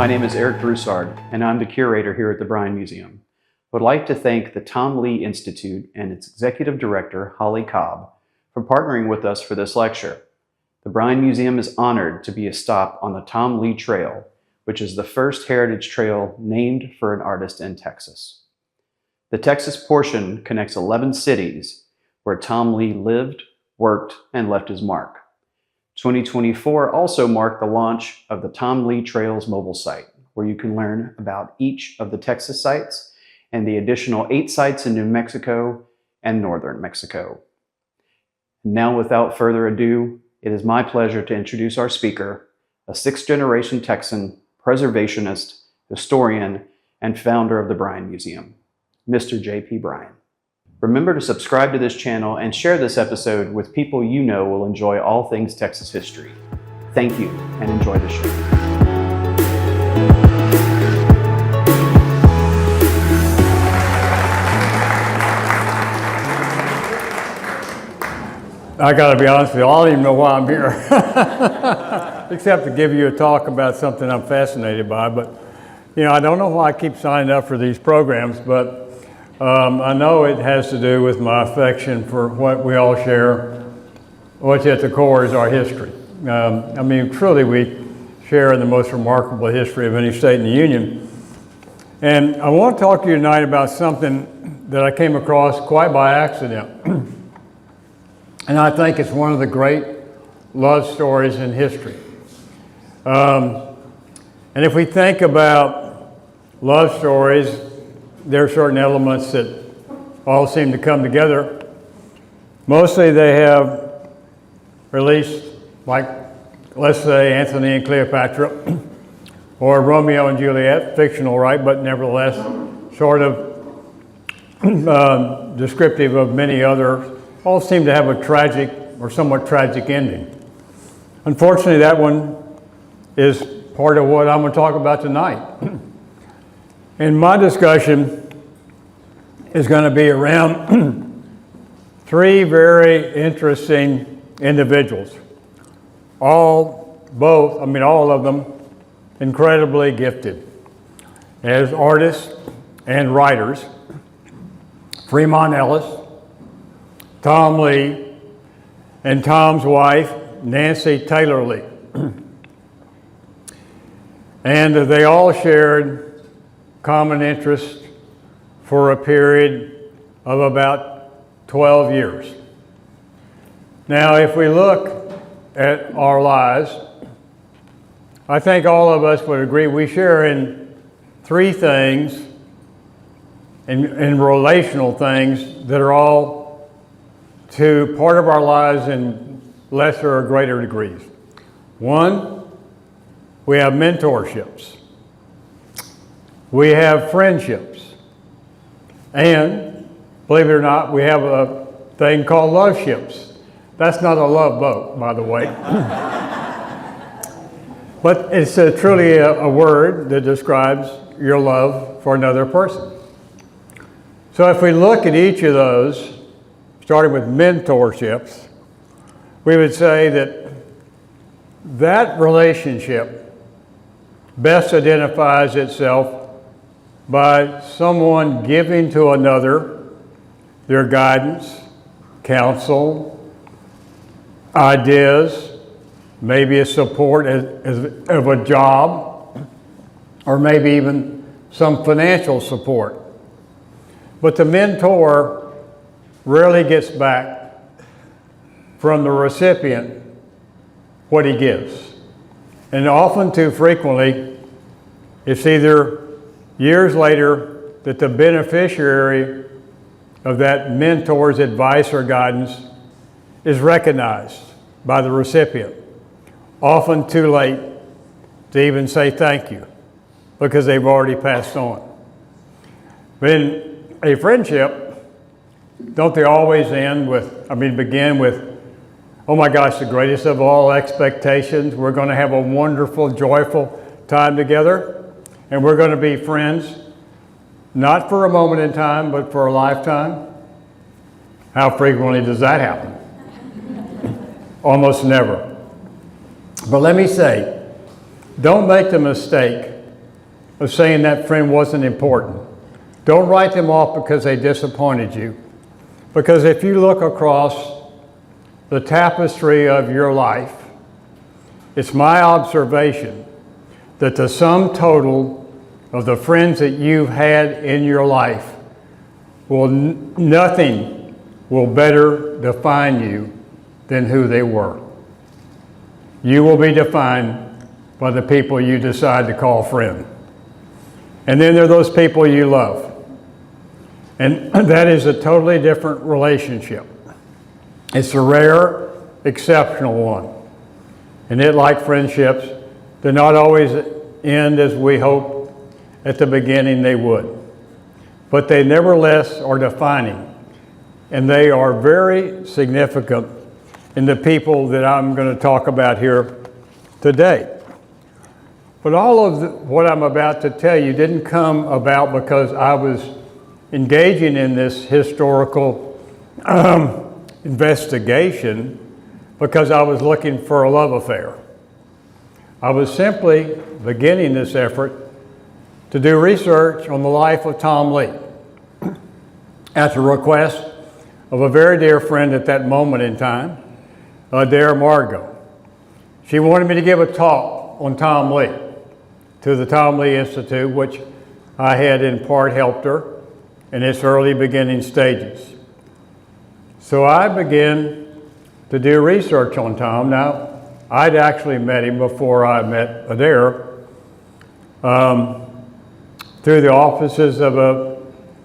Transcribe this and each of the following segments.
My name is Eric Broussard, and I'm the curator here at the Bryan Museum. I would like to thank the Tom Lea Institute and its executive director, Holly Cobb, for partnering with us for this lecture. The Bryan Museum is honored to be a stop on the Tom Lea Trail, which is the first heritage trail named for an artist in Texas. The Texas portion connects 11 cities where Tom Lea lived, worked, and left his mark. 2024 also marked the launch of the Tom Lea Trails mobile site, where you can learn about each of the Texas sites and the additional 8 sites in New Mexico and northern Mexico. Now, without further ado, it is my pleasure to introduce our speaker, a 6th-generation Texan, preservationist, historian, and founder of the Bryan Museum, Mr. J.P. Bryan. Remember to subscribe to this channel and share this episode with people you know will enjoy all things Texas history. Thank you, and enjoy the show. I gotta be honest with you, I don't even know why I'm here. Except to give you a talk about something I'm fascinated by. But, you know, I don't know why I keep signing up for these programs, but I know it has to do with my affection for what we all share, which at the core is our history. I mean, truly we share in the most remarkable history of any state in the Union. And I want to talk to you tonight about something that I came across quite by accident. And I think it's one of the great love stories in history. And if we think about love stories, there are certain elements that all seem to come together. Mostly they have released, like, let's say Antony and Cleopatra, or Romeo and Juliet, fictional, right, but nevertheless sort of descriptive of many others, all seem to have a tragic or somewhat tragic ending. Unfortunately, that one is part of what I'm going to talk about tonight. And my discussion is going to be around 3 very interesting individuals. All of them incredibly gifted as artists and writers. Fremont Ellis, Tom Lea, and Tom's wife, Nancy Taylor Lea. And they all shared common interest for a period of about 12 years. Now, if we look at our lives, I think all of us would agree we share in 3 things, in relational things, that are all to part of our lives in lesser or greater degrees. 1, we have mentorships. We have friendships. And, believe it or not, we have a thing called love ships. That's not a love boat, by the way. But it's truly a word that describes your love for another person. So if we look at each of those, starting with mentorships, we would say that that relationship best identifies itself by someone giving to another their guidance, counsel, ideas, maybe a support of a job, or maybe even some financial support. But the mentor rarely gets back from the recipient what he gives. And often too frequently, it's either years later that the beneficiary of that mentor's advice or guidance is recognized by the recipient, often too late to even say thank you because they've already passed on. In a friendship, don't they always begin with, oh my gosh, the greatest of all expectations, we're going to have a wonderful, joyful time together, and we're going to be friends, not for a moment in time, but for a lifetime? How frequently does that happen? Almost never. But let me say, don't make the mistake of saying that friend wasn't important. Don't write them off because they disappointed you. Because if you look across the tapestry of your life, it's my observation that the sum total of the friends that you've had in your life nothing will better define you than who they were. You will be defined by the people you decide to call friend. And then there are those people you love. And that is a totally different relationship. It's a rare, exceptional one. And it, like friendships, do not always end as we hope at the beginning they would. But they nevertheless are defining. And they are very significant in the people that I'm going to talk about here today. But all of what I'm about to tell you didn't come about because I was engaging in this historical investigation because I was looking for a love affair. I was simply beginning this effort to do research on the life of Tom Lea at the request of a very dear friend at that moment in time, Dara Margot. She wanted me to give a talk on Tom Lea to the Tom Lea Institute, which I had in part helped her in its early beginning stages. So I began to do research on Tom. Now, I'd actually met him before I met Adair through the offices of a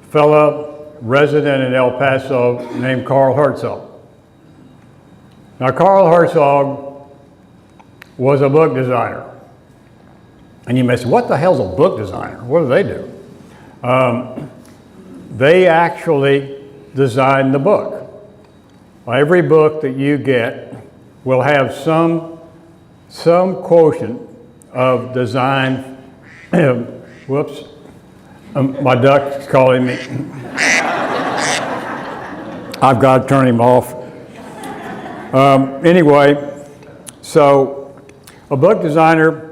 fellow resident in El Paso named Carl Herzog. Now, Carl Herzog was a book designer. And you may say, what the hell's a book designer? What do they do? They actually design the book. Every book that you get will have some quotient of design. Whoops, my duck's calling me. I've got to turn him off. Anyway, so a book designer,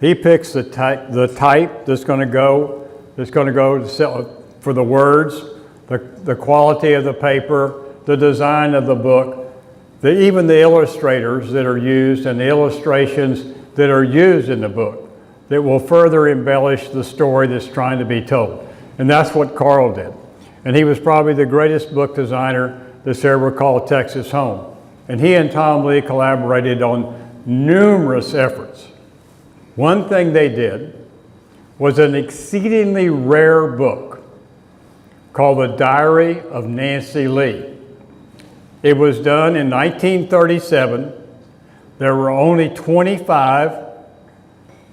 he picks the type that's going to go to sell for the words, the quality of the paper, the design of the book, even the illustrators that are used and the illustrations that are used in the book that will further embellish the story that's trying to be told. And that's what Carl did. And he was probably the greatest book designer that's ever called Texas home. And he and Tom Lea collaborated on numerous efforts. One thing they did was an exceedingly rare book called The Diary of Nancy Lee. It was done in 1937. There were only 25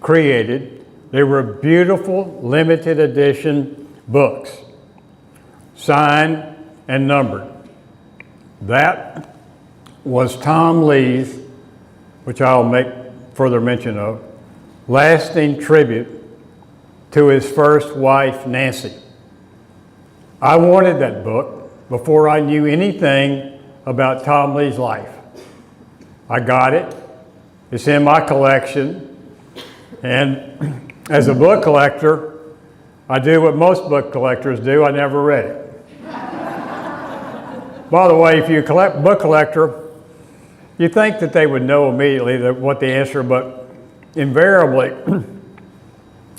created. They were beautiful, limited edition books, signed and numbered. That was Tom Lea's, which I'll make further mention of, lasting tribute to his first wife, Nancy. I wanted that book before I knew anything about Tom Lea's life. I got it. It's in my collection. And as a book collector, I do what most book collectors do. I never read it. By the way, if you're a book collector, you think that they would know immediately what the answer, but invariably,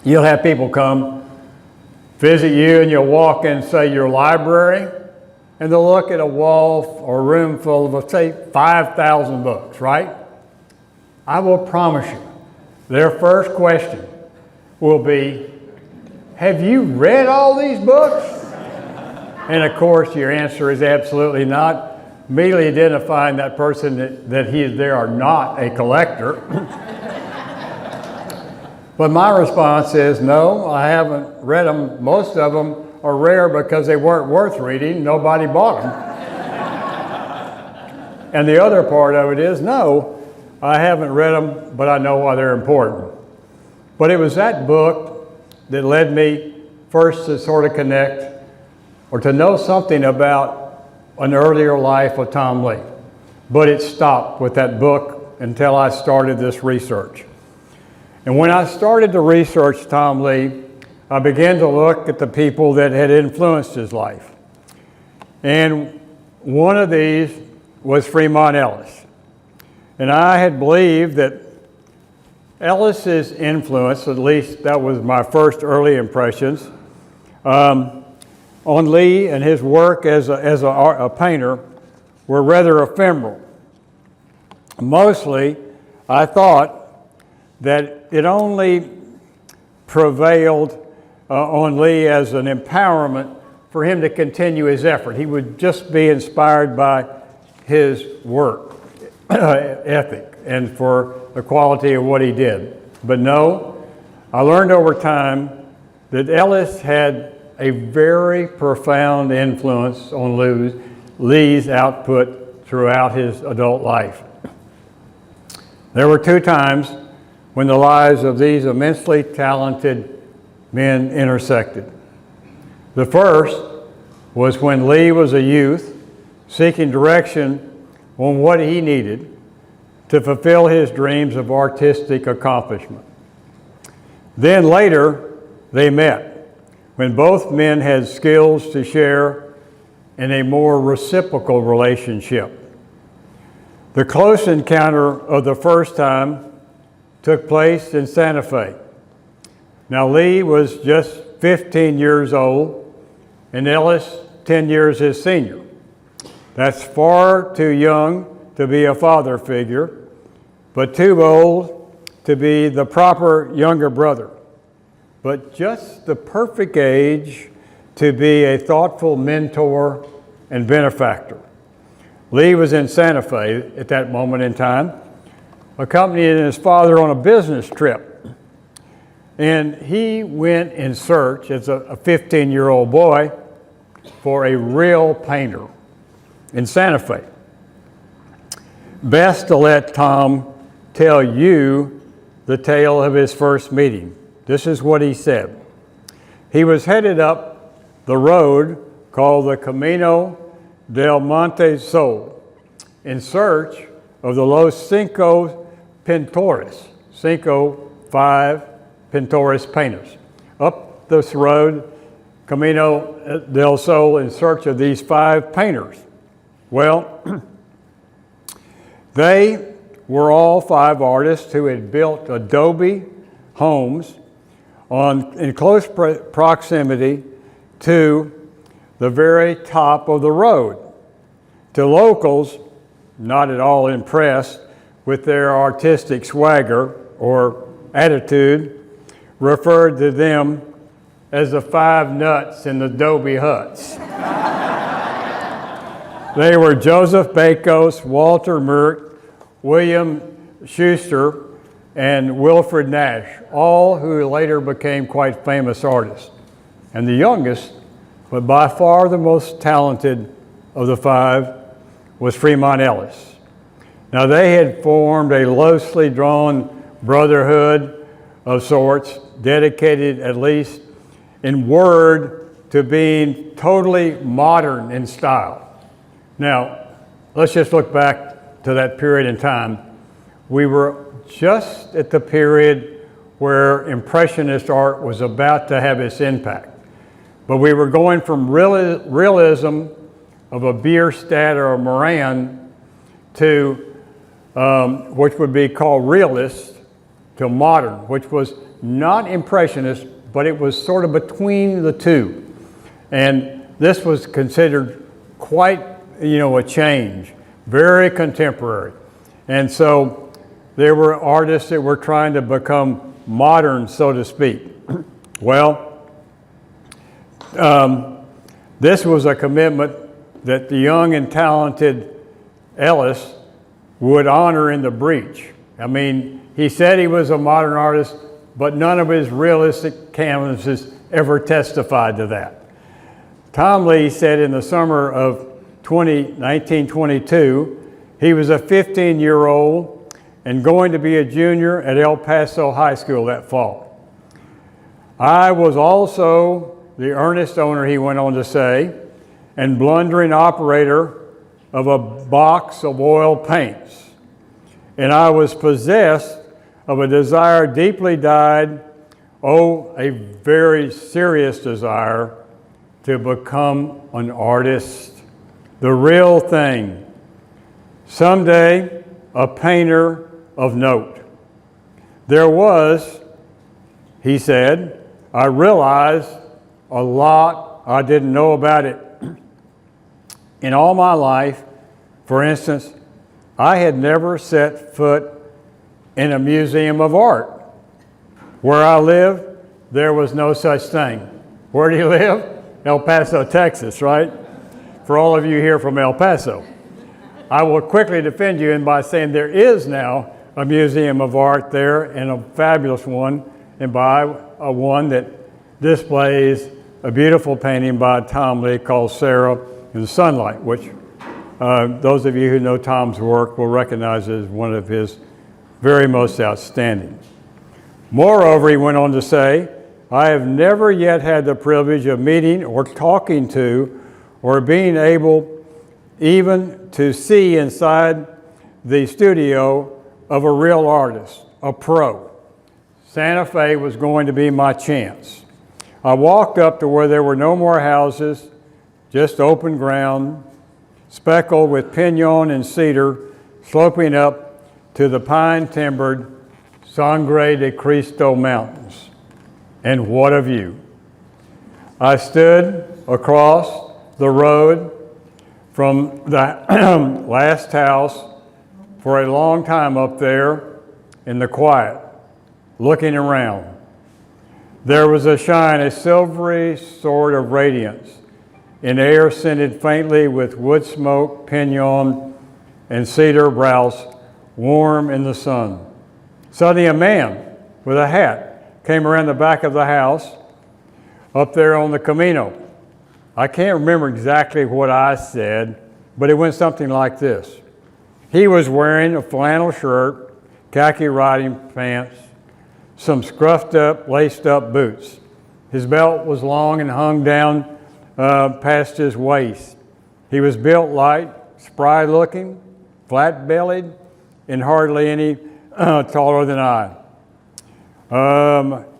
you'll have people come visit you and you'll walk in, say, your library, and they'll look at a wall or a room full of, say, 5,000 books, right? I will promise you, their first question will be, have you read all these books? And of course, your answer is absolutely not. Immediately identifying that person that they are not a collector. But my response is, no, I haven't read them. Most of them are rare because they weren't worth reading. Nobody bought them. And the other part of it is, no, I haven't read them, but I know why they're important. But it was that book that led me first to sort of connect or to know something about an earlier life of Tom Lea. But it stopped with that book until I started this research. And when I started to research Tom Lea, I began to look at the people that had influenced his life. And one of these was Fremont Ellis. And I had believed that Ellis's influence, at least that was my first early impressions, on Lea and his work as a painter were rather ephemeral. Mostly, I thought that it only prevailed on Lea as an empowerment for him to continue his effort. He would just be inspired by his work ethic and for the quality of what he did. But no, I learned over time that Ellis had a very profound influence on Lee's output throughout his adult life. There were two times when the lives of these immensely talented men intersected. The first was when Lea was a youth seeking direction on what he needed to fulfill his dreams of artistic accomplishment. Then later, they met when both men had skills to share in a more reciprocal relationship. The close encounter of the first time took place in Santa Fe. Now, Lea was just 15 years old and Ellis 10 years his senior. That's far too young to be a father figure, but too old to be the proper younger brother, but just the perfect age to be a thoughtful mentor and benefactor. Lea was in Santa Fe at that moment in time, accompanying his father on a business trip. And he went in search, as a 15-year-old boy, for a real painter in Santa Fe. Best to let Tom tell you the tale of his first meeting. This is what he said. He was headed up the road called the Camino del Monte Sol in search of the Los Cinco Pintores, 5 Pintores painters. Up this road, Camino del Sol, in search of these 5 painters. Well, they were all 5 artists who had built adobe homes in close proximity to the very top of the road. To locals, not at all impressed with their artistic swagger or attitude, referred to them as the 5 nuts in the adobe huts. They were Joseph Bakos, Walter Merck, William Schuster, and Wilfred Nash, all who later became quite famous artists. And the youngest, but by far the most talented of the 5, was Fremont Ellis. Now, they had formed a loosely drawn brotherhood of sorts, dedicated, at least in word, to being totally modern in style. Now, let's just look back to that period in time. We were just at the period where Impressionist art was about to have its impact. But we were going from realism of a Bierstadt or a Moran to which would be called realist, to modern, which was not Impressionist, but it was sort of between the two. And this was considered quite, a change, very contemporary. And so there were artists that were trying to become modern, so to speak. Well, this was a commitment that the young and talented Ellis would honor in the breach. I mean, he said he was a modern artist, but none of his realistic canvases ever testified to that. Tom Lea said in the summer of 1922, he was a 15-year-old and going to be a junior at El Paso High School that fall. I was also the earnest owner, he went on to say, and blundering operator of a box of oil paints. And I was possessed of a desire deeply dyed a very serious desire to become an artist, the real thing. Someday, a painter of note. There was, he said, I realized a lot I didn't know about it. In all my life, for instance, I had never set foot in a museum of art. Where I lived, there was no such thing. Where do you live? El Paso, Texas, right? For all of you here from El Paso. I will quickly defend you by saying there is now a museum of art there, and a fabulous one, and by one that displays a beautiful painting by Tom Lea called Sarah in the Sunlight, which those of you who know Tom's work will recognize as one of his very most outstanding. Moreover, he went on to say, I have never yet had the privilege of meeting or talking to or being able even to see inside the studio of a real artist, a pro. Santa Fe was going to be my chance. I walked up to where there were no more houses, just open ground, speckled with pinon and cedar, sloping up to the pine-timbered Sangre de Cristo Mountains. And what a view. I stood across the road from the last house for a long time up there in the quiet, looking around. There was a shine, a silvery sort of radiance in air scented faintly with wood smoke, pinon, and cedar browse, warm in the sun. Suddenly a man with a hat came around the back of the house up there on the Camino. I can't remember exactly what I said, but it went something like this. He was wearing a flannel shirt, khaki riding pants, some scruffed up, laced up boots. His belt was long and hung down past his waist. He was built light, spry looking, flat bellied, and hardly any taller than I.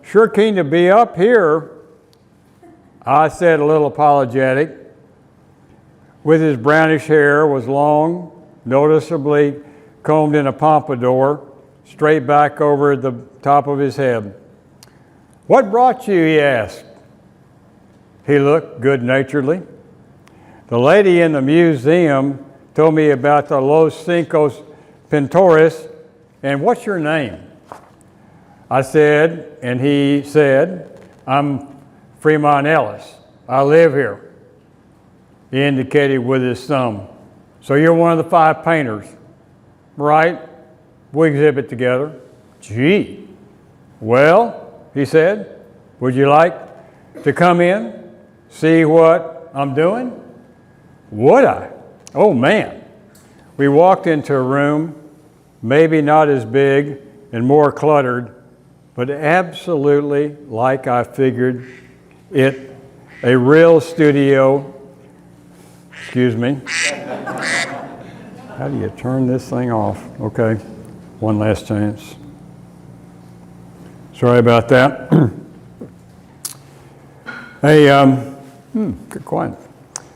Sure keen to be up here, I said, a little apologetic. With his brownish hair was long, noticeably combed in a pompadour, straight back over the top of his head. What brought you, he asked. He looked good-naturedly. The lady in the museum told me about the Los Cinco Pintores, and what's your name? I said, and he said, I'm Fremont Ellis. I live here. He indicated with his thumb. So you're one of the 5 painters, right? We exhibit together. Gee. Well, he said, would you like to come in, see what I'm doing? Would I? Oh, man. We walked into a room, maybe not as big and more cluttered, but absolutely like I figured it, a real studio. Excuse me. How do you turn this thing off? Okay, one last chance. Sorry about that. Good quiet.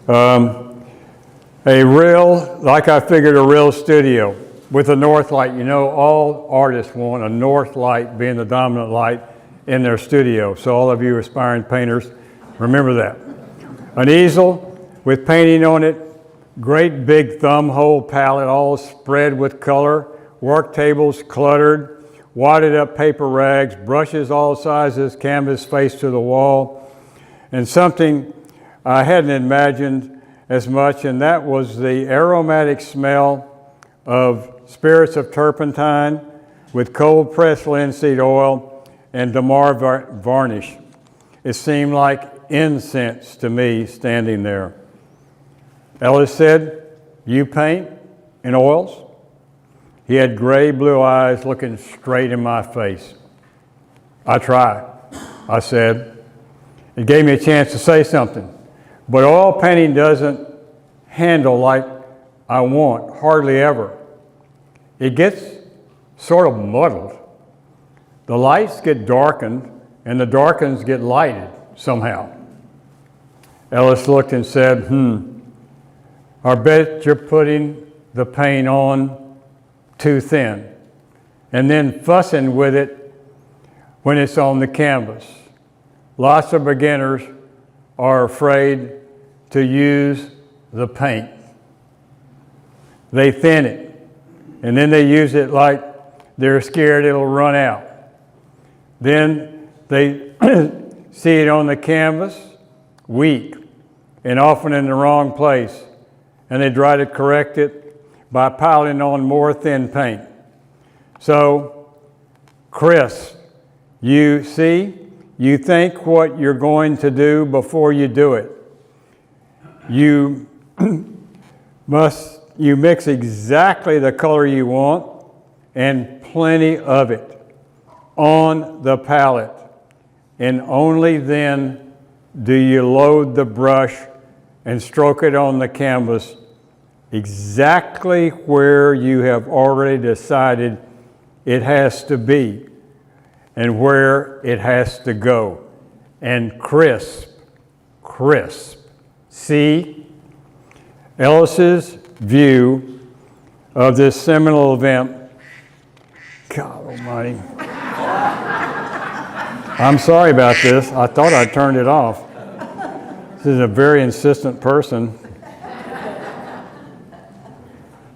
A real, like I figured, a real studio with a north light. You know, all artists want a north light being the dominant light in their studio. So all of you aspiring painters, remember that. An easel with painting on it, great big thumb hole palette all spread with color, work tables cluttered, wadded up paper rags, brushes all sizes, canvas face to the wall, and something I hadn't imagined as much, and that was the aromatic smell of spirits of turpentine with cold pressed linseed oil and Damar varnish. It seemed like incense to me standing there. Ellis said, you paint in oils? He had gray blue eyes looking straight in my face. I try, I said. It gave me a chance to say something. But oil painting doesn't handle like I want, hardly ever. It gets sort of muddled. The lights get darkened and the dark ones get lighted somehow. Ellis looked and said, I bet you're putting the paint on too thin, and then fussing with it when it's on the canvas. Lots of beginners are afraid to use the paint. They thin it, and then they use it like they're scared it'll run out. Then they see it on the canvas, weak, and often in the wrong place, and they try to correct it by piling on more thin paint. So, crisp. You see, you think what you're going to do before you do it. You mix exactly the color you want and plenty of it on the palette. And only then do you load the brush and stroke it on the canvas exactly where you have already decided it has to be and where it has to go. And crisp. See, Ellis's view of this seminal event, God almighty. I'm sorry about this. I thought I turned it off. This is a very insistent person.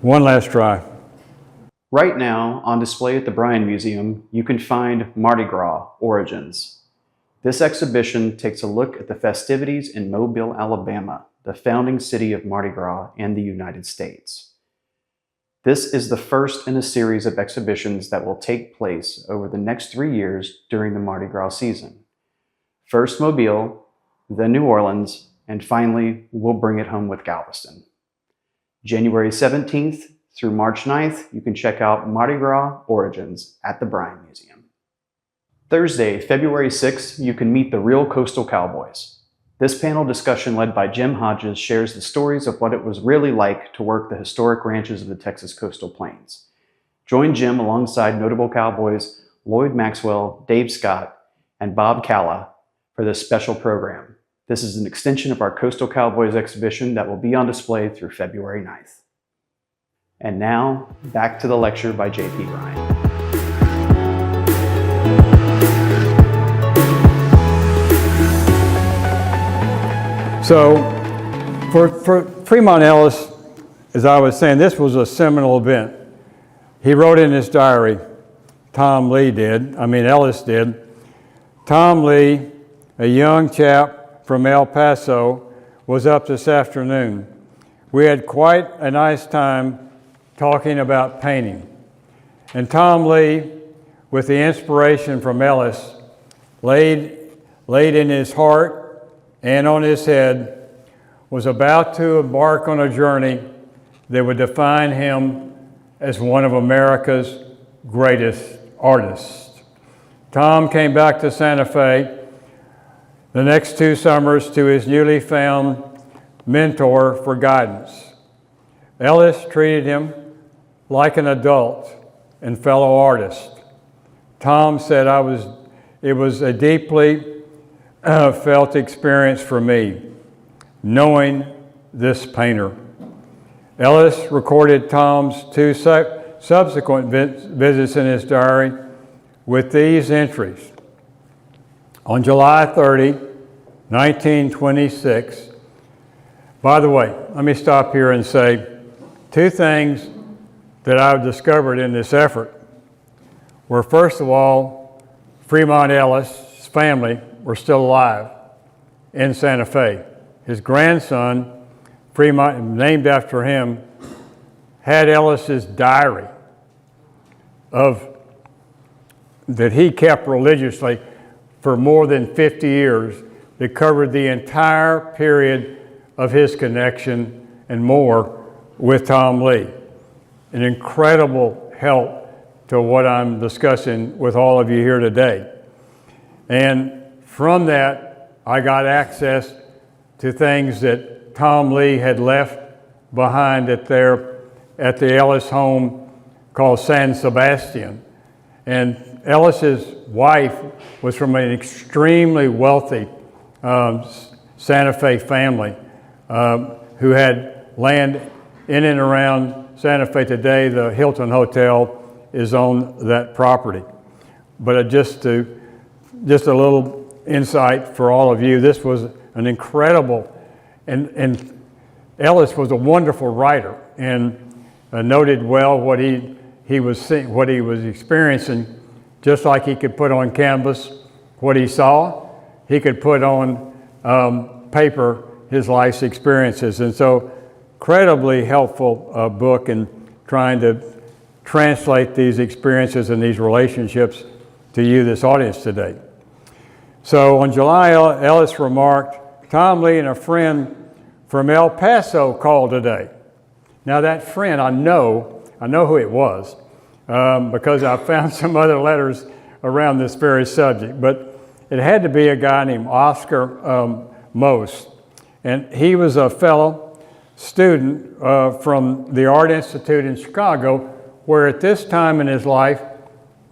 One last try. Right now, on display at the Bryan Museum, you can find Mardi Gras Origins. This exhibition takes a look at the festivities in Mobile, Alabama, the founding city of Mardi Gras in the United States. This is the first in a series of exhibitions that will take place over the next 3 years during the Mardi Gras season. First Mobile, then New Orleans, and finally, we'll bring it home with Galveston. January 17th through March 9th, you can check out Mardi Gras Origins at the Bryan Museum. Thursday, February 6th, you can meet the real coastal cowboys. This panel discussion led by Jim Hodges shares the stories of what it was really like to work the historic ranches of the Texas coastal plains. Join Jim alongside notable cowboys Lloyd Maxwell, Dave Scott, and Bob Calla for this special program. This is an extension of our Coastal Cowboys exhibition that will be on display through February 9th. And now, back to the lecture by J.P. Bryan. So, for Fremont Ellis, as I was saying, this was a seminal event. He wrote in his diary, Ellis did, Tom Lea, a young chap from El Paso, was up this afternoon. We had quite a nice time talking about painting. And Tom Lea, with the inspiration from Ellis, laid in his heart and on his head, was about to embark on a journey that would define him as one of America's greatest artists. Tom came back to Santa Fe the next 2 summers to his newly found mentor for guidance. Ellis treated him like an adult and fellow artist. Tom said it was a deeply felt experience for me, knowing this painter. Ellis recorded Tom's 2 subsequent visits in his diary with these entries. On July 30, 1926, by the way, let me stop here and say 2 things that I've discovered in this effort were, first of all, Fremont Ellis' family were still alive in Santa Fe. His grandson, Fremont, named after him, had Ellis's diary that he kept religiously for more than 50 years that covered the entire period of his connection and more with Tom Lea. An incredible help to what I'm discussing with all of you here today. And from that, I got access to things that Tom Lea had left behind at the Ellis home called San Sebastian. And Ellis's wife was from an extremely wealthy Santa Fe family who had land in and around Santa Fe. Today, the Hilton Hotel is on that property. But just a little insight for all of you, this was an incredible, and Ellis was a wonderful writer and noted well what he was seeing, what he was experiencing. Just like he could put on canvas what he saw, he could put on paper his life's experiences. And so, incredibly helpful book in trying to translate these experiences and these relationships to you, this audience today. So on July, Ellis remarked, "Tom Lea and a friend from El Paso called today." Now that friend, I know who it was because I found some other letters around this very subject, but it had to be a guy named Oscar Most. And he was a fellow student from the Art Institute in Chicago, where at this time in his life,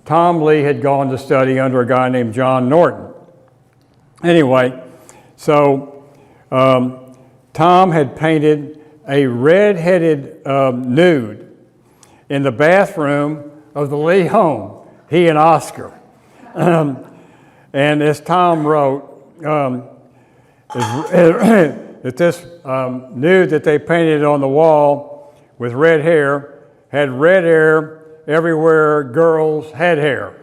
Tom Lea had gone to study under a guy named John Norton. Anyway, so Tom had painted a red-headed nude in the bathroom of the Lea home, he and Oscar. And as Tom wrote, that this nude that they painted on the wall with red hair had red hair everywhere girls had hair.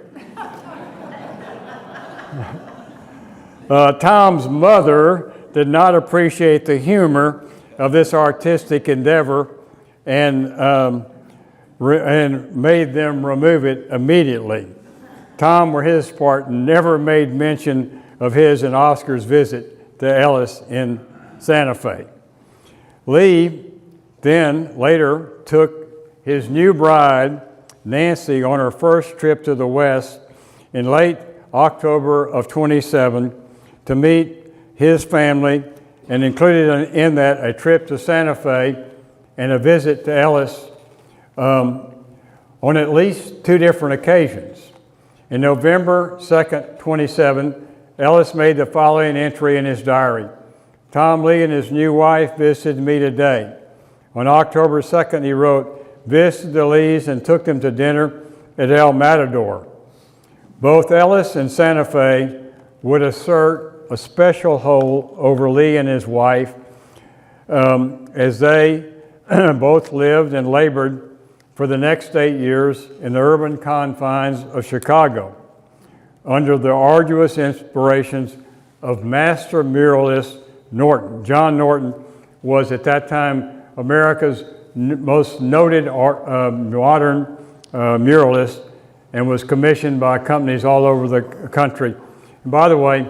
Tom's mother did not appreciate the humor of this artistic endeavor and made them remove it immediately. Tom, for his part, never made mention of his and Oscar's visit to Ellis in Santa Fe. Lea then later took his new bride, Nancy, on her first trip to the West in late October of 27 to meet his family, and included in that a trip to Santa Fe and a visit to Ellis on at least two different occasions. In November 2nd, 27, Ellis made the following entry in his diary. "Tom Lea and his new wife visited me today." On October 2nd, he wrote, "Visited the Lees and took them to dinner at El Matador." Both Ellis and Santa Fe would assert a special hold over Lea and his wife as they both lived and labored for the next 8 years in the urban confines of Chicago under the arduous inspirations of master muralist Norton. John Norton was at that time America's most noted modern muralist and was commissioned by companies all over the country. And by the way,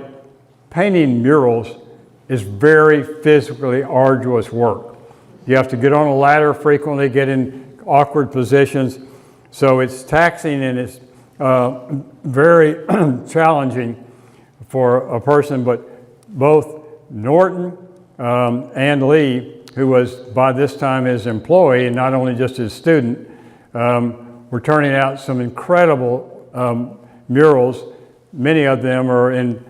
painting murals is very physically arduous work. You have to get on a ladder frequently, get in awkward positions, so it's taxing and it's very challenging for a person, but both Norton and Lea, who was by this time his employee and not only just his student, were turning out some incredible murals. Many of them are in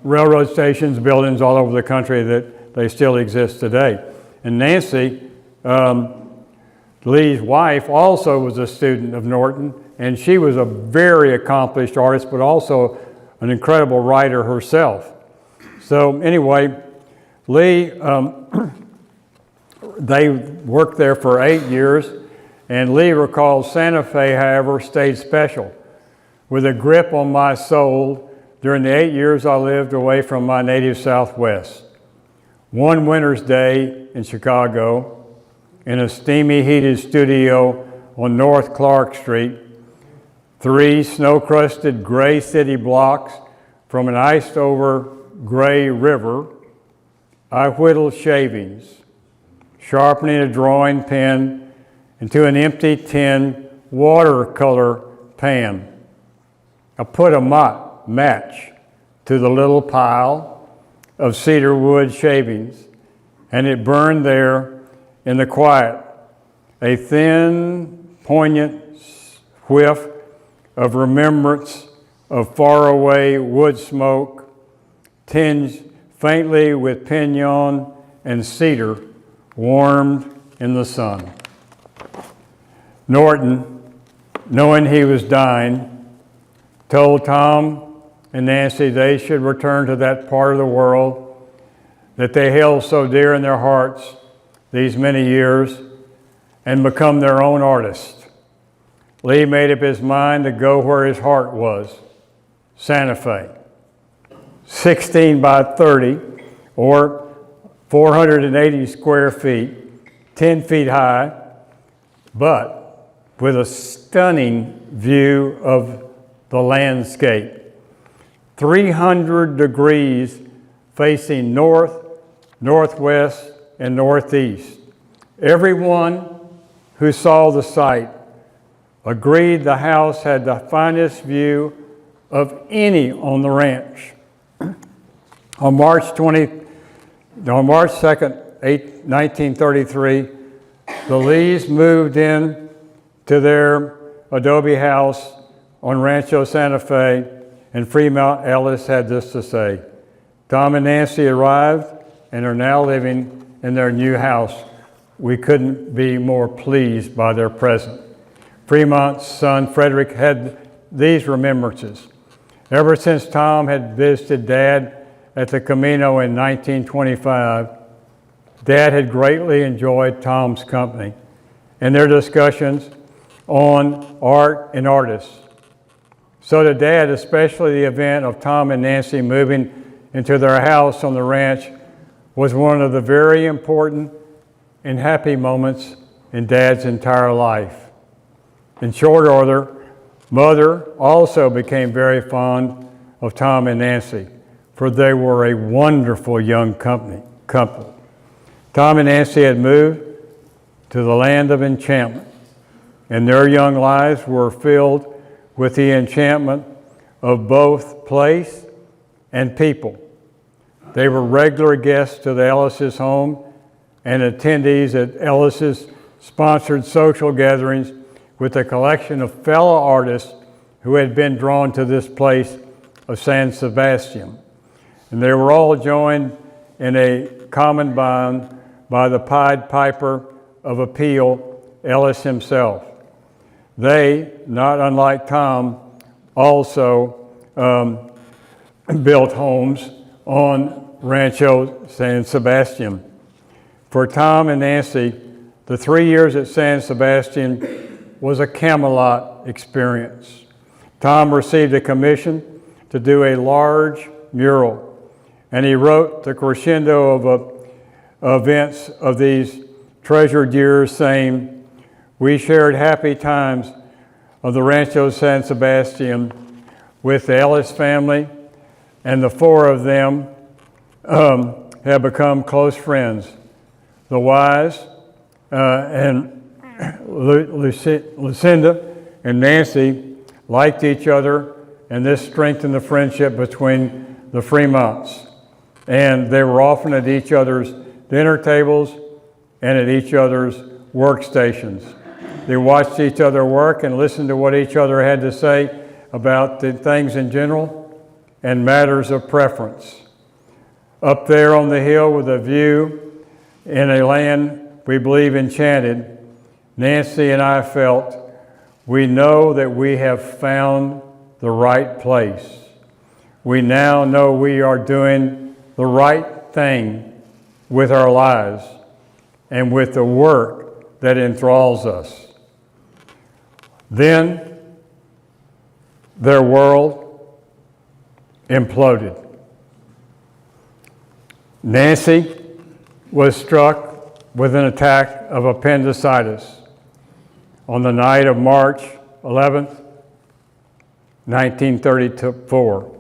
railroad stations, buildings all over the country that they still exist today. And Nancy, Lee's wife, also was a student of Norton, and she was a very accomplished artist, but also an incredible writer herself. So anyway, Lea, they worked there for 8 years, and Lea recalls Santa Fe, however, stayed special, with a grip on my soul during the 8 years I lived away from my native Southwest. One winter's day in Chicago, in a steamy heated studio on North Clark Street, 3 snow-crusted gray city blocks from an iced-over gray river, I whittled shavings, sharpening a drawing pen into an empty tin watercolor pan. I put a match to the little pile of cedar wood shavings, and it burned there in the quiet, a thin, poignant whiff of remembrance of faraway wood smoke, tinged faintly with pinon and cedar, warmed in the sun. Norton, knowing he was dying, told Tom and Nancy they should return to that part of the world that they held so dear in their hearts these many years and become their own artists. Lea made up his mind to go where his heart was, Santa Fe. 16 by 30, or 480 square feet, 10 feet high, but with a stunning view of the landscape. 300 degrees facing north, northwest, and northeast. Everyone who saw the site agreed the house had the finest view of any on the ranch. On March 2nd, 1933, the Lees moved in to their adobe house on Rancho Santa Fe, and Fremont Ellis had this to say: Tom and Nancy arrived and are now living in their new house. We couldn't be more pleased by their presence. Fremont's son Frederick had these remembrances. Ever since Tom had visited Dad at the Camino in 1925, Dad had greatly enjoyed Tom's company and their discussions on art and artists. So to Dad, especially the event of Tom and Nancy moving into their house on the ranch was one of the very important and happy moments in Dad's entire life. In short order, Mother also became very fond of Tom and Nancy, for they were a wonderful young couple. Tom and Nancy had moved to the land of enchantment, and their young lives were filled with the enchantment of both place and people. They were regular guests to the Ellis's home and attendees at Ellis's sponsored social gatherings with a collection of fellow artists who had been drawn to this place of San Sebastian. And they were all joined in a common bond by the Pied Piper of Appeal, Ellis himself. They, not unlike Tom, also built homes on Rancho San Sebastian. For Tom and Nancy, the 3 years at San Sebastian was a Camelot experience. Tom received a commission to do a large mural, and he wrote the crescendo of events of these treasured years, saying, "We shared happy times of the Rancho San Sebastian with the Ellis family, and the four of them have become close friends. The Wise and Lucinda and Nancy liked each other, and this strengthened the friendship between the Fremonts. And they were often at each other's dinner tables and at each other's workstations. They watched each other work and listened to what each other had to say about the things in general and matters of preference. Up there on the hill with a view in a land we believe enchanted, Nancy and I felt, we know that we have found the right place. We now know we are doing the right thing with our lives and with the work that enthralls us." Then their world imploded. Nancy was struck with an attack of appendicitis on the night of March 11th, 1934,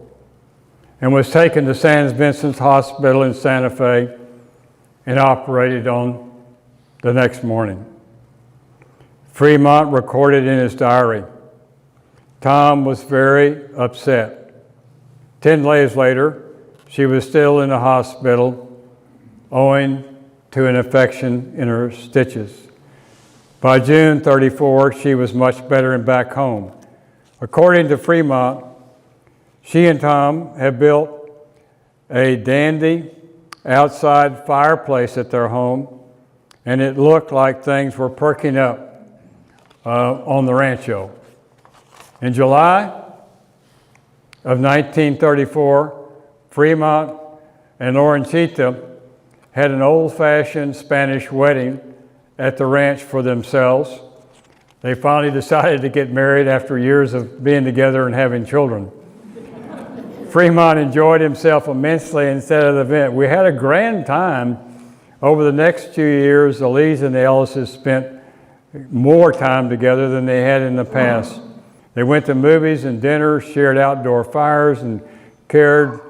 and was taken to San Vincent's Hospital in Santa Fe and operated on the next morning. Fremont recorded in his diary, "Tom was very upset. 10 days later, she was still in the hospital owing to an infection in her stitches. By June 34, she was much better and back home. According to Fremont, she and Tom have built a dandy outside fireplace at their home, and it looked like things were perking up on the rancho. In July of 1934, Fremont and Lorenzita had an old-fashioned Spanish wedding at the ranch for themselves. They finally decided to get married after years of being together and having children. Fremont enjoyed himself immensely instead of the event. We had a grand time. Over the next 2 years, the Lees and the Ellises spent more time together than they had in the past. They went to movies and dinners, shared outdoor fires, and cared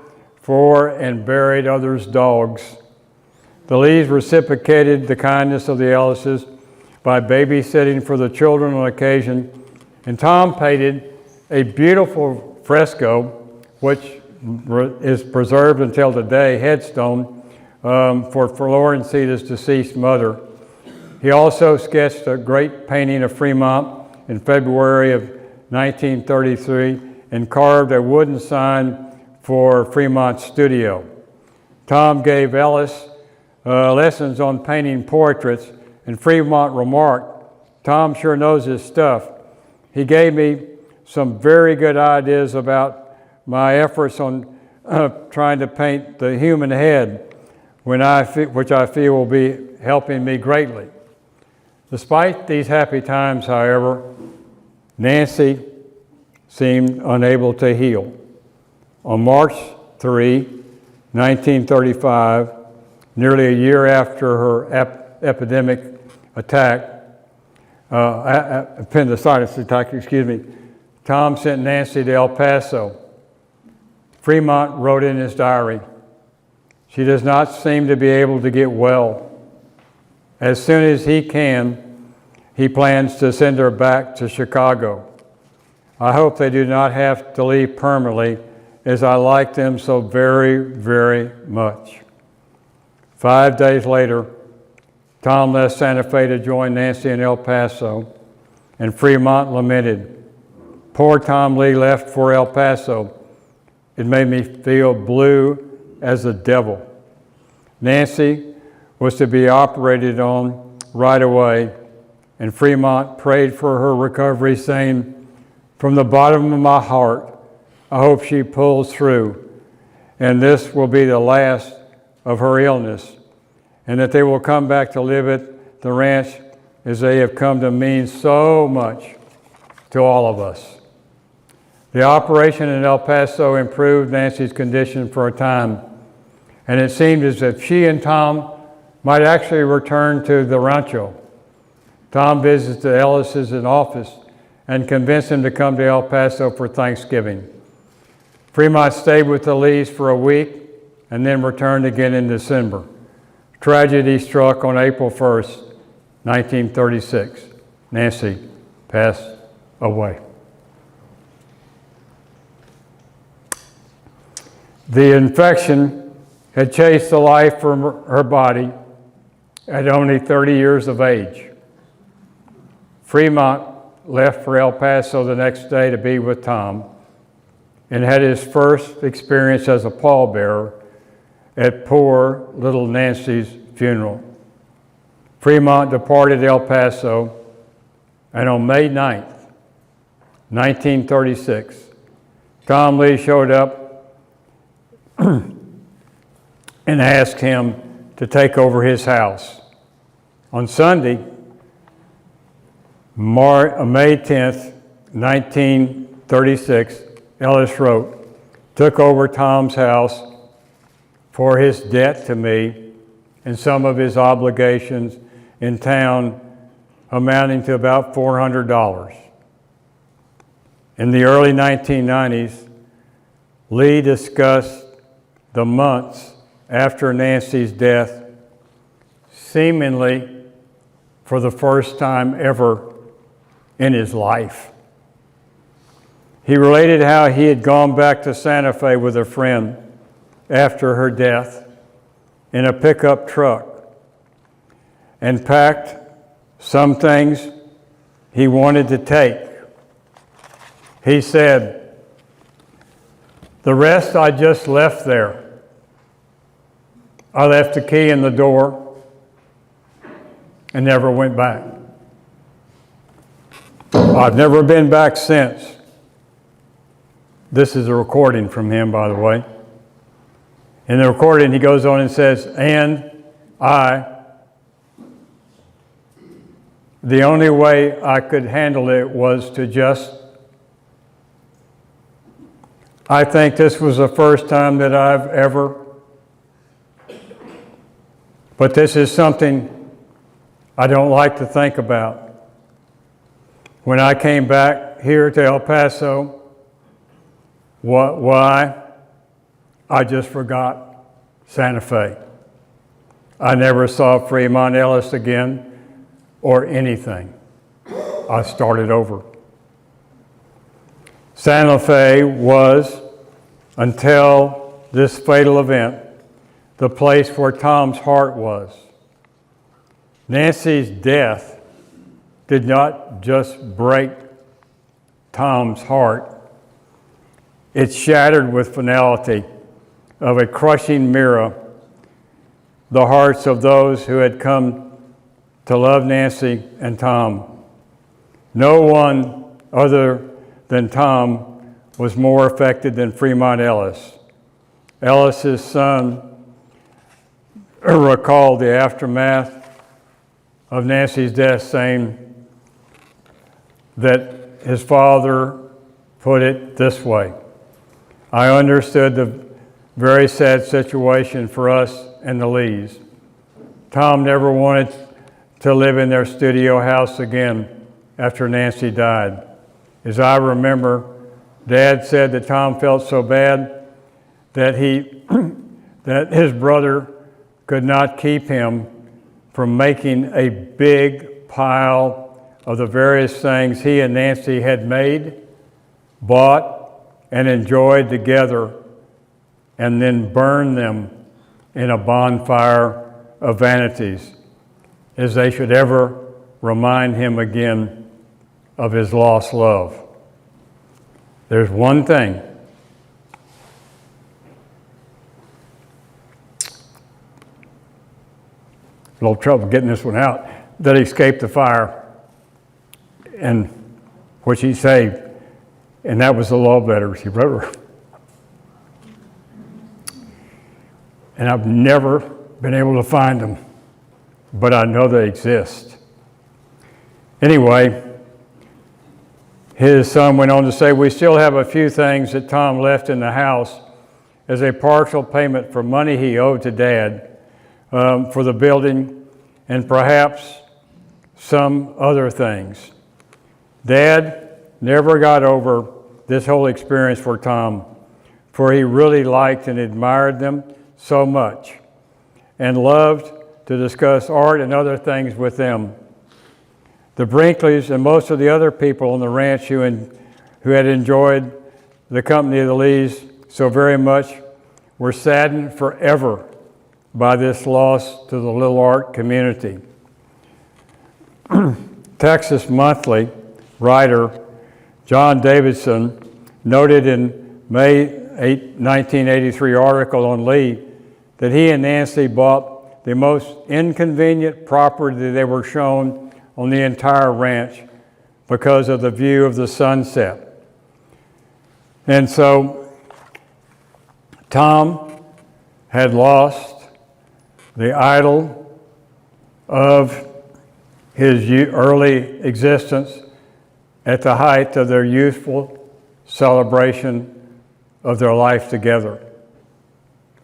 for and buried others' dogs. The Lees reciprocated the kindness of the Ellises by babysitting for the children on occasion, and Tom painted a beautiful fresco, which is preserved until today, headstone, for Lorenzita's deceased mother. He also sketched a great painting of Fremont in February of 1933 and carved a wooden sign for Fremont's studio. Tom gave Ellis lessons on painting portraits, and Fremont remarked, "Tom sure knows his stuff. He gave me some very good ideas about my efforts on trying to paint the human head, which I feel will be helping me greatly." Despite these happy times, however, Nancy seemed unable to heal. On March 3, 1935, nearly a year after her appendicitis attack, Tom sent Nancy to El Paso. Fremont wrote in his diary, "She does not seem to be able to get well. As soon as he can, he plans to send her back to Chicago. I hope they do not have to leave permanently, as I like them so very, very much." 5 days later, Tom left Santa Fe to join Nancy in El Paso, and Fremont lamented, "Poor Tom Lea left for El Paso. It made me feel blue as the devil." Nancy was to be operated on right away, and Fremont prayed for her recovery, saying, "From the bottom of my heart, I hope she pulls through, and this will be the last of her illness, and that they will come back to live at the ranch as they have come to mean so much to all of us." The operation in El Paso improved Nancy's condition for a time, and it seemed as if she and Tom might actually return to the rancho. Tom visited the Ellises in office and convinced them to come to El Paso for Thanksgiving. Fremont stayed with the Lees for a week and then returned again in December. Tragedy struck on April 1st, 1936. Nancy passed away. The infection had chased the life from her body at only 30 years of age. Fremont left for El Paso the next day to be with Tom and had his first experience as a pallbearer at poor little Nancy's funeral. Fremont departed El Paso, and on May 9th, 1936, Tom Lea showed up and asked him to take over his house. On Sunday, May 10th, 1936, Ellis wrote, "Took over Tom's house for his debt to me and some of his obligations in town amounting to about $400. In the early 1990s, Lea discussed the months after Nancy's death, seemingly for the first time ever in his life. He related how he had gone back to Santa Fe with a friend after her death in a pickup truck and packed some things he wanted to take. He said, "The rest I just left there. I left the key in the door and never went back. I've never been back since." This is a recording from him, by the way. In the recording, he goes on and says, the only way I could handle it was to I think this was the first time that I've ever, but this is something I don't like to think about. When I came back here to El Paso, why? I just forgot Santa Fe. I never saw Fremont Ellis again or anything. I started over. Santa Fe was, until this fatal event, the place where Tom's heart was. Nancy's death did not just break Tom's heart. It shattered with finality of a crushing mirror the hearts of those who had come to love Nancy and Tom. No one other than Tom was more affected than Fremont Ellis. Ellis's son recalled the aftermath of Nancy's death, saying that his father put it this way: "I understood the very sad situation for us and the Lees. Tom never wanted to live in their studio house again after Nancy died. As I remember, Dad said that Tom felt so bad that that his brother could not keep him from making a big pile of the various things he and Nancy had made, bought, and enjoyed together, and then burn them in a bonfire of vanities, as they should ever remind him again of his lost love." There's one thing. A little trouble getting this one out. That escaped the fire, and which he saved, and that was the love letters he wrote her. And I've never been able to find them, but I know they exist. Anyway, his son went on to say, "We still have a few things that Tom left in the house as a partial payment for money he owed to Dad for the building, and perhaps some other things." Dad never got over this whole experience for Tom, for he really liked and admired them so much and loved to discuss art and other things with them. The Brinkleys and most of the other people on the ranch who had enjoyed the company of the Lees so very much were saddened forever by this loss to the little art community. Texas Monthly writer John Davidson noted in May 1983 article on Lee that he and Nancy bought the most inconvenient property they were shown on the entire ranch because of the view of the sunset. And so Tom had lost the idol of his early existence at the height of their youthful celebration of their life together.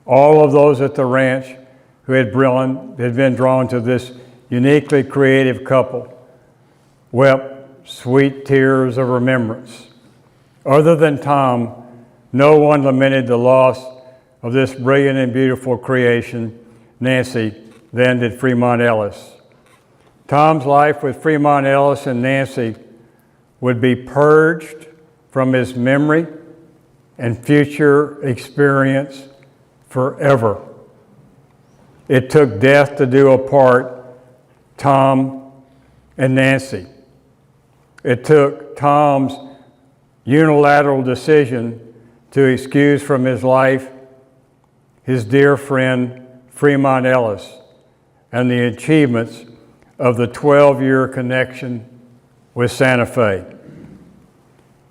All of those at the ranch who had been drawn to this uniquely creative couple wept sweet tears of remembrance. Other than Tom, no one lamented the loss of this brilliant and beautiful creation, Nancy, than did Fremont Ellis. Tom's life with Fremont Ellis and Nancy would be purged from his memory and future experience forever. It took death to do apart Tom and Nancy. It took Tom's unilateral decision to excuse from his life his dear friend Fremont Ellis and the achievements of the 12-year connection with Santa Fe.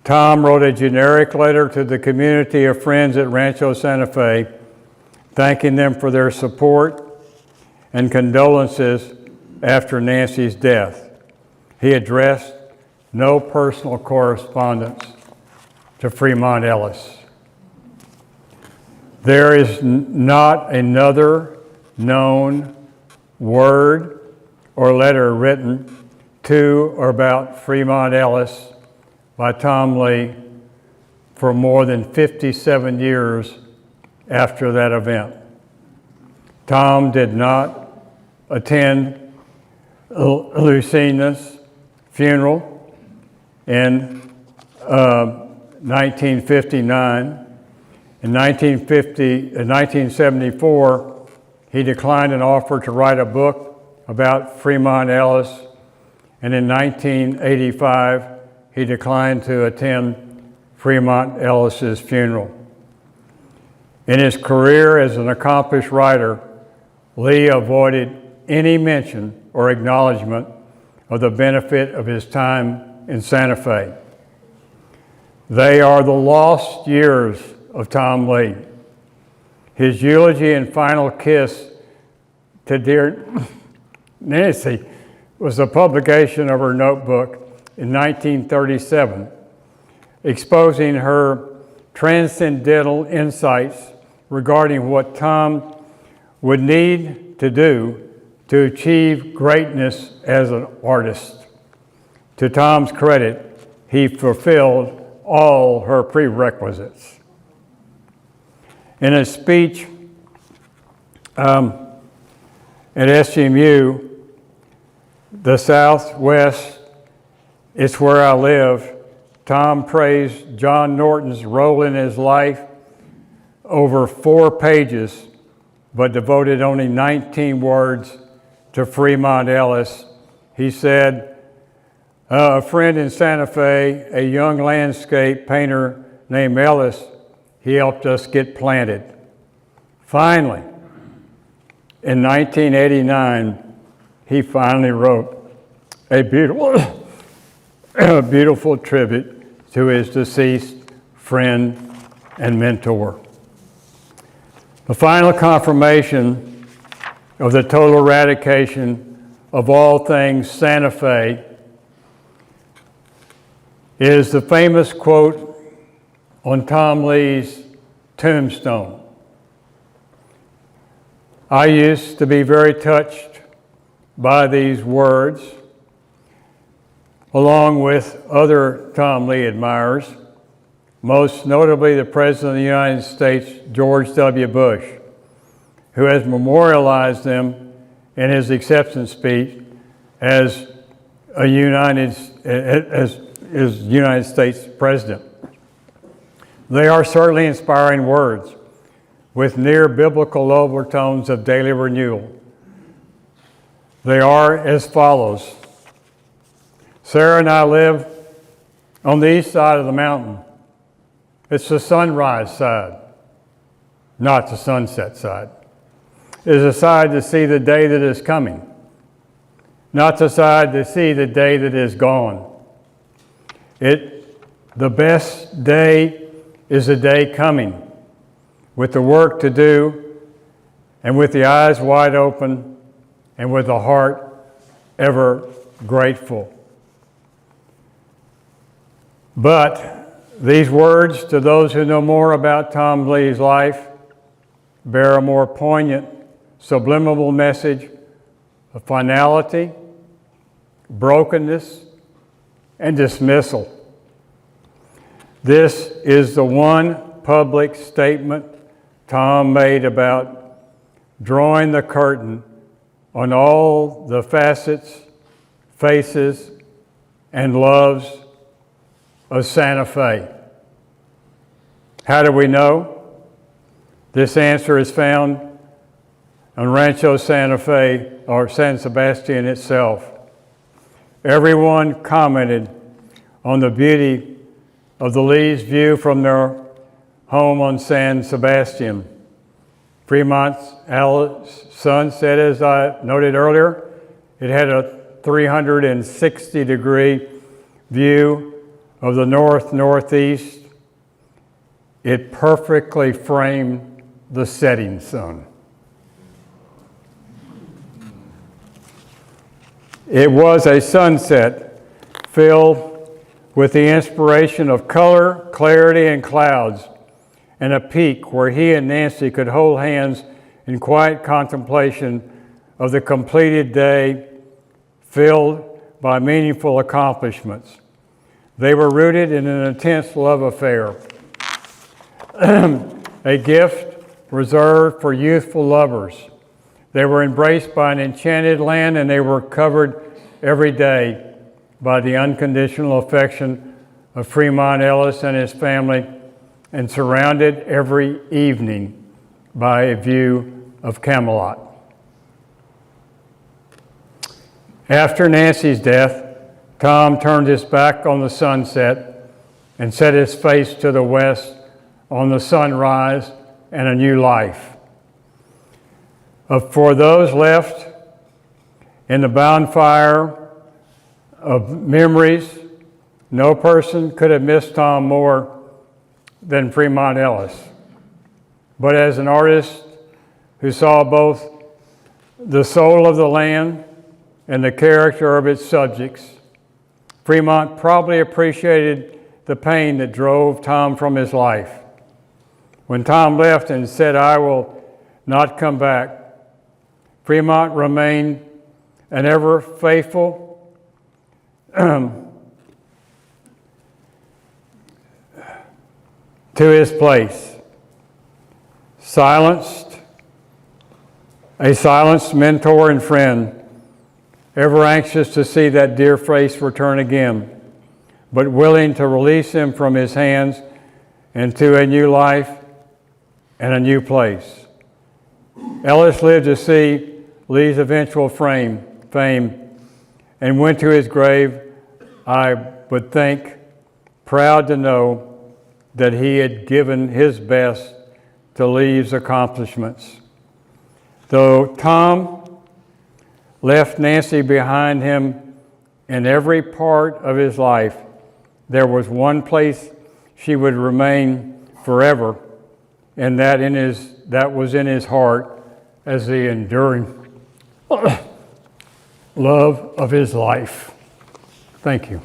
Tom wrote a generic letter to the community of friends at Rancho Santa Fe, thanking them for their support and condolences after Nancy's death. He addressed no personal correspondence to Fremont Ellis. There is not another known word or letter written to or about Fremont Ellis by Tom Lea for more than 57 years after that event. Tom did not attend Lucina's funeral in 1959. In 1974, he declined an offer to write a book about Fremont Ellis, and in 1985, he declined to attend Fremont Ellis's funeral. In his career as an accomplished writer, Lea avoided any mention or acknowledgement of the benefit of his time in Santa Fe. They are the lost years of Tom Lea. His eulogy and final kiss to dear Nancy was the publication of her notebook in 1937, exposing her transcendental insights regarding what Tom would need to do to achieve greatness as an artist. To Tom's credit, he fulfilled all her prerequisites. In a speech at SMU, the Southwest, it's where I live, Tom praised John Norton's role in his life over 4 pages, but devoted only 19 words to Fremont Ellis. He said, a friend in Santa Fe, a young landscape painter named Ellis, he helped us get planted. Finally, in 1989, he finally wrote a beautiful tribute to his deceased friend and mentor. The final confirmation of the total eradication of all things Santa Fe is the famous quote on Tom Lea's tombstone. I used to be very touched by these words, along with other Tom Lea admirers, most notably the President of the United States, George W. Bush, who has memorialized them in his acceptance speech as United States President. They are certainly inspiring words with near biblical overtones of daily renewal. They are as follows. Sarah and I live on the east side of the mountain. It's the sunrise side, not the sunset side. It is a side to see the day that is coming, not the side to see the day that is gone. The best day is the day coming, with the work to do, and with the eyes wide open, and with the heart ever grateful. But these words, to those who know more about Tom Lea's life, bear a more poignant, subliminal message of finality, brokenness, and dismissal. This is the one public statement Tom made about drawing the curtain on all the facets, faces, and loves of Santa Fe. How do we know? This answer is found on Rancho Santa Fe, or San Sebastian itself. Everyone commented on the beauty of the Lees' view from their home on San Sebastian. Fremont's sunset, as I noted earlier, it had a 360-degree view of the north-northeast. It perfectly framed the setting sun. It was a sunset filled with the inspiration of color, clarity, and clouds, and a peak where he and Nancy could hold hands in quiet contemplation of the completed day filled by meaningful accomplishments. They were rooted in an intense love affair, a gift reserved for youthful lovers. They were embraced by an enchanted land, and they were covered every day by the unconditional affection of Fremont Ellis and his family, and surrounded every evening by a view of Camelot. After Nancy's death, Tom turned his back on the sunset and set his face to the west on the sunrise and a new life. For those left in the bonfire of memories, no person could have missed Tom more than Fremont Ellis. But as an artist who saw both the soul of the land and the character of its subjects, Fremont probably appreciated the pain that drove Tom from his life. When Tom left and said, "I will not come back," Fremont remained an ever faithful to his place, a silenced mentor and friend, ever anxious to see that dear face return again, but willing to release him from his hands into a new life and a new place. Ellis lived to see Lee's eventual fame, and went to his grave, I would think, proud to know that he had given his best to Lee's accomplishments. Though Tom left Nancy behind him in every part of his life, there was one place she would remain forever, and that was in his heart as the enduring love of his life. Thank you.